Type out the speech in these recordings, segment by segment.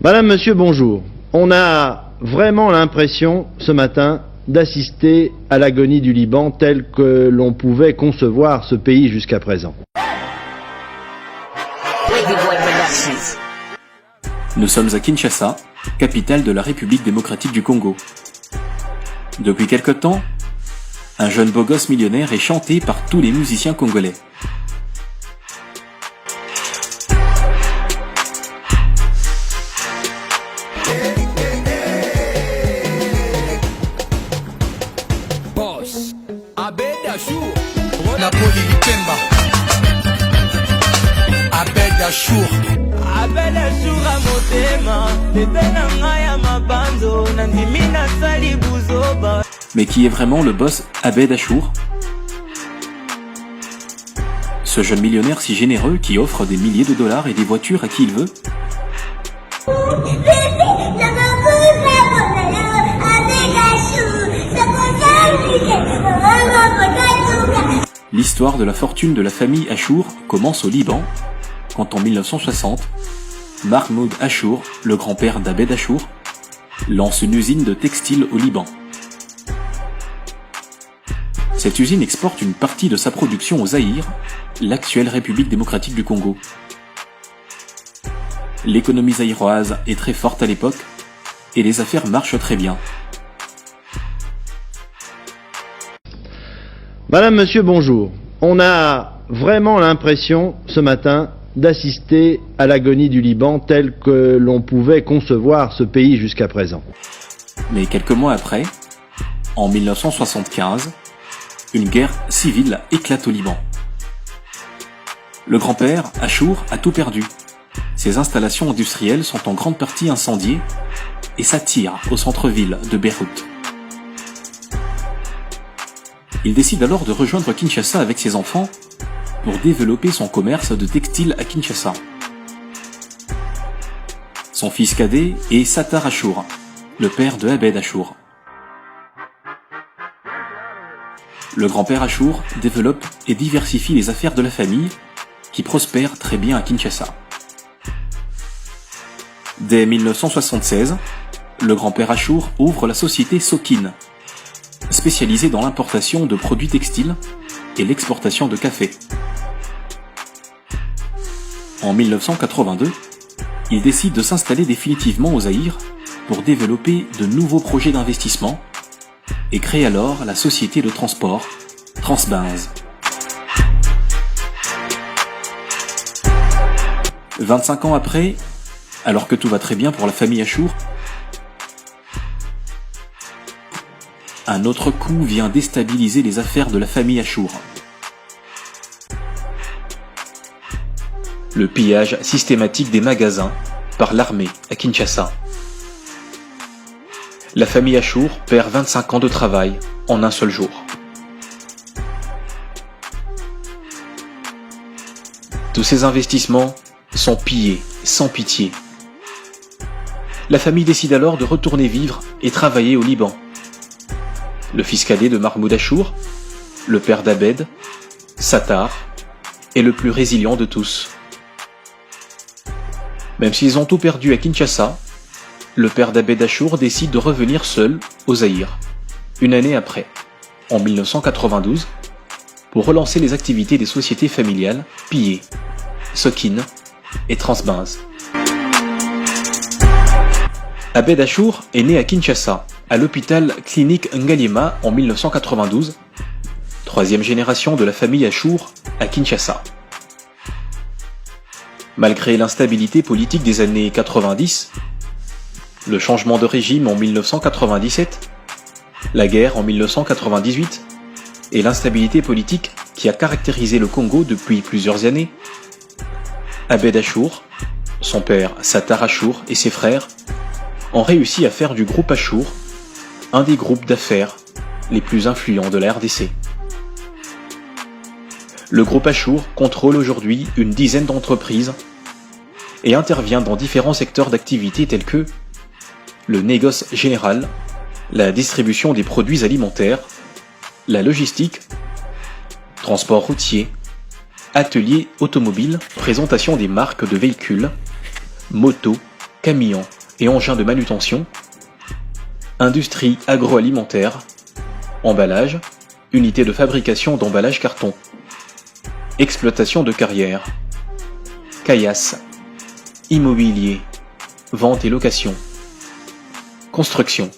Madame, Monsieur, bonjour. On a vraiment l'impression, ce matin, d'assister à l'agonie du Liban telle que l'on pouvait concevoir ce pays jusqu'à présent. Nous sommes à Kinshasa, capitale de la République démocratique du Congo. Depuis quelque temps, un jeune beau gosse millionnaire est chanté par tous les musiciens congolais. Mais qui est vraiment le boss Abed Achour? Ce jeune millionnaire si généreux qui offre des milliers de dollars et des voitures à qui il veut? L'histoire de la fortune de la famille Achour commence au Liban, quand en 1960, Mahmoud Achour, le grand-père d'Abed Achour, lance une usine de textile au Liban. Cette usine exporte une partie de sa production au Zaïre, l'actuelle République démocratique du Congo. L'économie zaïroise est très forte à l'époque, et les affaires marchent très bien. Madame, Monsieur, bonjour. On a vraiment l'impression, ce matin, d'assister à l'agonie du Liban telle que l'on pouvait concevoir ce pays jusqu'à présent. Mais quelques mois après, en 1975, une guerre civile éclate au Liban. Le grand-père, Achour, a tout perdu. Ses installations industrielles sont en grande partie incendiées et s'attirent au centre-ville de Beyrouth. Il décide alors de rejoindre Kinshasa avec ses enfants pour développer son commerce de textile à Kinshasa. Son fils cadet est Sattar Achour, le père de Abed Achour. Le grand-père Achour développe et diversifie les affaires de la famille, qui prospèrent très bien à Kinshasa. Dès 1976, le grand-père Achour ouvre la société Sokin, spécialisée dans l'importation de produits textiles et l'exportation de café. En 1982, il décide de s'installer définitivement au Zaïre pour développer de nouveaux projets d'investissement et crée alors la société de transport Transbenz. 25 ans après, alors que tout va très bien pour la famille Achour, un autre coup vient déstabiliser les affaires de la famille Achour. Le pillage systématique des magasins par l'armée à Kinshasa. La famille Achour perd 25 ans de travail en un seul jour. Tous ces investissements sont pillés sans pitié. La famille décide alors de retourner vivre et travailler au Liban. Le fils cadet de Mahmoud Achour, le père d'Abed, Sattar, est le plus résilient de tous. Même s'ils ont tout perdu à Kinshasa, le père d'Abed Achour décide de revenir seul au Zaïre, une année après, en 1992, pour relancer les activités des sociétés familiales pillées, Sokin et Transbenz. Abed Achour est né à Kinshasa, à l'hôpital clinique Ngalima en 1992, troisième génération de la famille Achour à Kinshasa. Malgré l'instabilité politique des années 90, le changement de régime en 1997, la guerre en 1998 et l'instabilité politique qui a caractérisé le Congo depuis plusieurs années, Abed Achour, son père Sattar Achour et ses frères ont réussi à faire du groupe Achour un des groupes d'affaires les plus influents de la RDC. Le groupe Achour contrôle aujourd'hui une dizaine d'entreprises et intervient dans différents secteurs d'activité tels que le négoce général, la distribution des produits alimentaires, la logistique, transport routier, atelier automobile, présentation des marques de véhicules, motos, camions et engins de manutention, industrie agroalimentaire, emballage, unité de fabrication d'emballage carton, exploitation de carrière, caillasse, immobilier, vente et location, construction.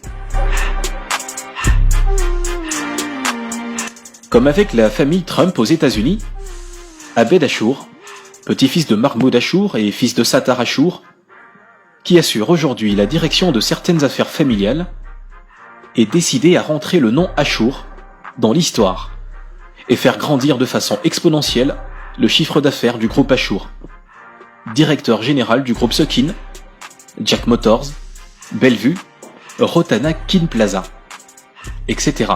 Comme avec la famille Trump aux États-Unis, Abed Achour, petit-fils de Mahmoud Achour et fils de Sattar Achour, qui assure aujourd'hui la direction de certaines affaires familiales, est décidé à rentrer le nom Achour dans l'histoire et faire grandir de façon exponentielle le chiffre d'affaires du groupe Achour. Directeur général du groupe Sokin, Jack Motors, Bellevue, Rotana Kin Plaza, etc.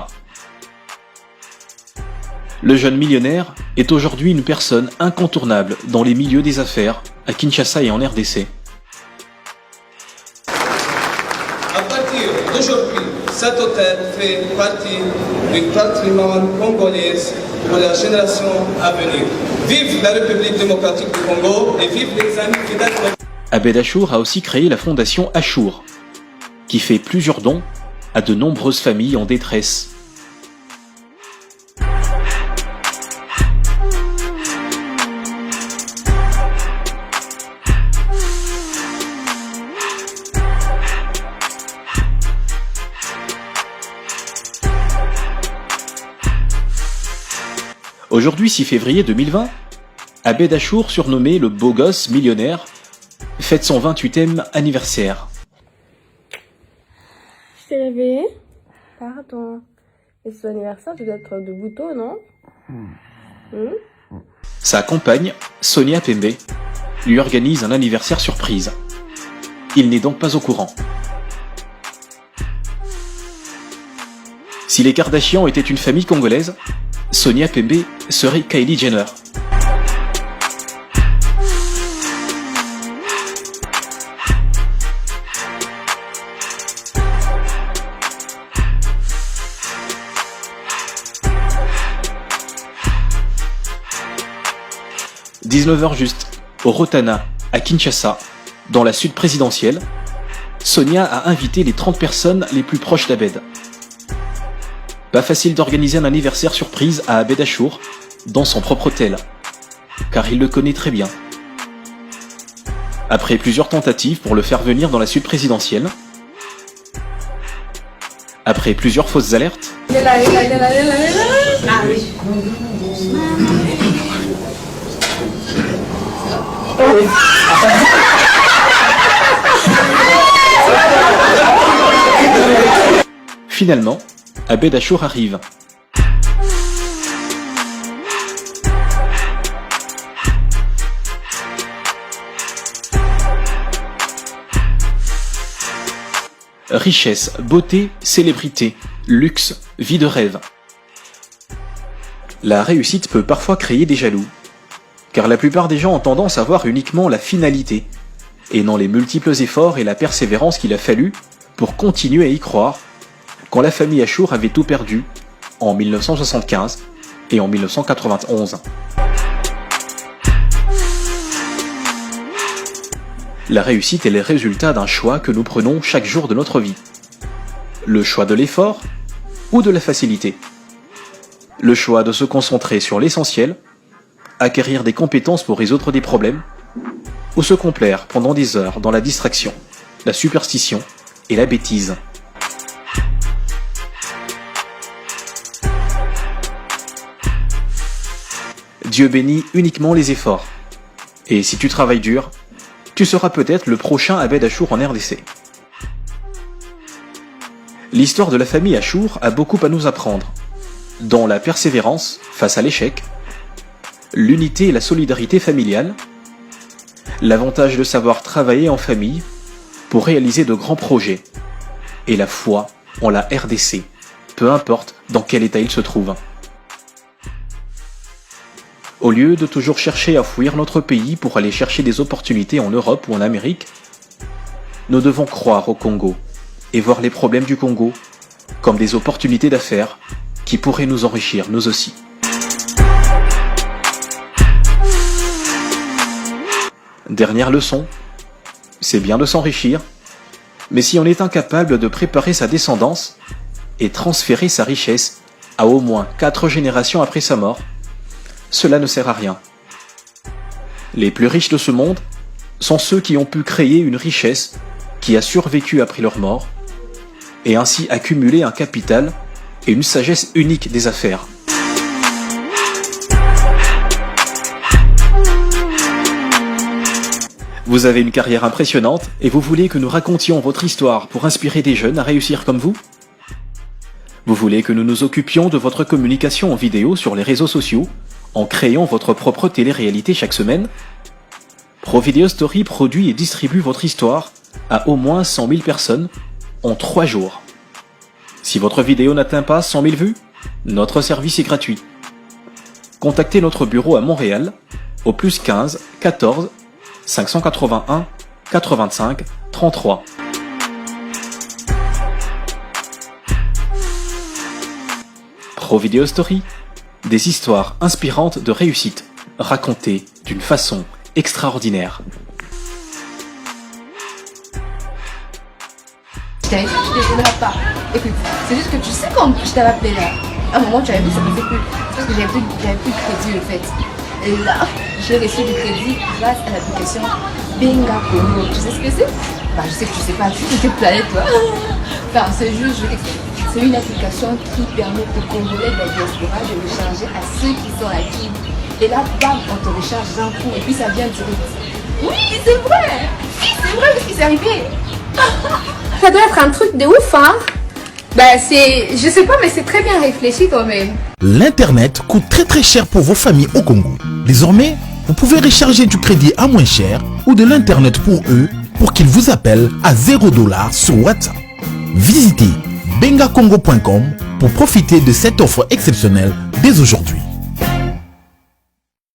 Le jeune millionnaire est aujourd'hui une personne incontournable dans les milieux des affaires à Kinshasa et en RDC. À partir d'aujourd'hui, cet hôtel fait partie du patrimoine congolais pour la génération à venir. Vive la République démocratique du Congo et vive les amis fidèles. Abed Achour a aussi créé la fondation Achour, qui fait plusieurs dons à de nombreuses familles en détresse. Aujourd'hui, 6 février 2020, Abed Achour, surnommé le beau gosse millionnaire, fête son 28e anniversaire. Je t'ai réveillé? Pardon. Et c'est ton anniversaire, tu dois être debout tôt, non? Sa compagne, Sonia Pembe, lui organise un anniversaire surprise. Il n'est donc pas au courant. Si les Kardashians étaient une famille congolaise, Sonia Pembe serait Kylie Jenner. « 19h juste, au Rotana, à Kinshasa, dans la sud présidentielle, Sonia a invité les 30 personnes les plus proches d'Abed. Pas facile d'organiser un anniversaire surprise à Abed Achour dans son propre hôtel, car il le connaît très bien. Après plusieurs tentatives pour le faire venir dans la sud présidentielle, après plusieurs fausses alertes, finalement, Abed Achour arrive. Richesse, beauté, célébrité, luxe, vie de rêve. La réussite peut parfois créer des jaloux, car la plupart des gens ont tendance à voir uniquement la finalité, et non les multiples efforts et la persévérance qu'il a fallu pour continuer à y croire, quand la famille Achour avait tout perdu en 1975 et en 1991. La réussite est le résultat d'un choix que nous prenons chaque jour de notre vie. Le choix de l'effort ou de la facilité. Le choix de se concentrer sur l'essentiel, acquérir des compétences pour résoudre des problèmes, ou se complaire pendant des heures dans la distraction, la superstition et la bêtise. Dieu bénit uniquement les efforts. Et si tu travailles dur, tu seras peut-être le prochain Abed Achour en RDC. L'histoire de la famille Achour a beaucoup à nous apprendre, dans la persévérance face à l'échec, l'unité et la solidarité familiale, l'avantage de savoir travailler en famille pour réaliser de grands projets, et la foi en la RDC, peu importe dans quel état il se trouve. Au lieu de toujours chercher à fuir notre pays pour aller chercher des opportunités en Europe ou en Amérique, nous devons croire au Congo et voir les problèmes du Congo comme des opportunités d'affaires qui pourraient nous enrichir nous aussi. Dernière leçon, c'est bien de s'enrichir, mais si on est incapable de préparer sa descendance et transférer sa richesse à au moins 4 générations après sa mort, cela ne sert à rien. Les plus riches de ce monde sont ceux qui ont pu créer une richesse qui a survécu après leur mort et ainsi accumuler un capital et une sagesse unique des affaires. Vous avez une carrière impressionnante et vous voulez que nous racontions votre histoire pour inspirer des jeunes à réussir comme vous ? Vous voulez que nous nous occupions de votre communication en vidéo sur les réseaux sociaux en créant votre propre télé-réalité chaque semaine ? ProVideo Story produit et distribue votre histoire à au moins 100 000 personnes en 3 jours. Si votre vidéo n'atteint pas 100 000 vues, notre service est gratuit. Contactez notre bureau à Montréal au +15 14 581 85 33. ProVideo Story, des histoires inspirantes de réussite, racontées d'une façon extraordinaire. Je t'avais dit que je te donnerai pas. Écoute, c'est juste que tu sais quand je t'avais appelé là, à un moment tu avais vu ça me fait plus. C'est parce que j'avais plus de crédit en fait. Et là, j'ai reçu du crédit grâce à l'application Benga Congo. Tu sais ce que c'est? Bah je sais que tu sais pas, tu sais planète toi. Enfin c'est juste, je vais t'expliquer. C'est une application qui permet aux Congolais de la diaspora de recharger à ceux qui sont actifs. Et là, bam, on te recharge d'un coup et puis ça vient direct. Oui, c'est vrai! C'est vrai parce que c'est arrivé! Ça doit être un truc de ouf, hein? Bah c'est... Je sais pas, mais c'est très bien réfléchi quand même. L'Internet coûte très cher pour vos familles au Congo. Désormais, vous pouvez recharger du crédit à moins cher ou de l'Internet pour eux pour qu'ils vous appellent à $0 sur WhatsApp. Visitez bengacongo.com pour profiter de cette offre exceptionnelle dès aujourd'hui.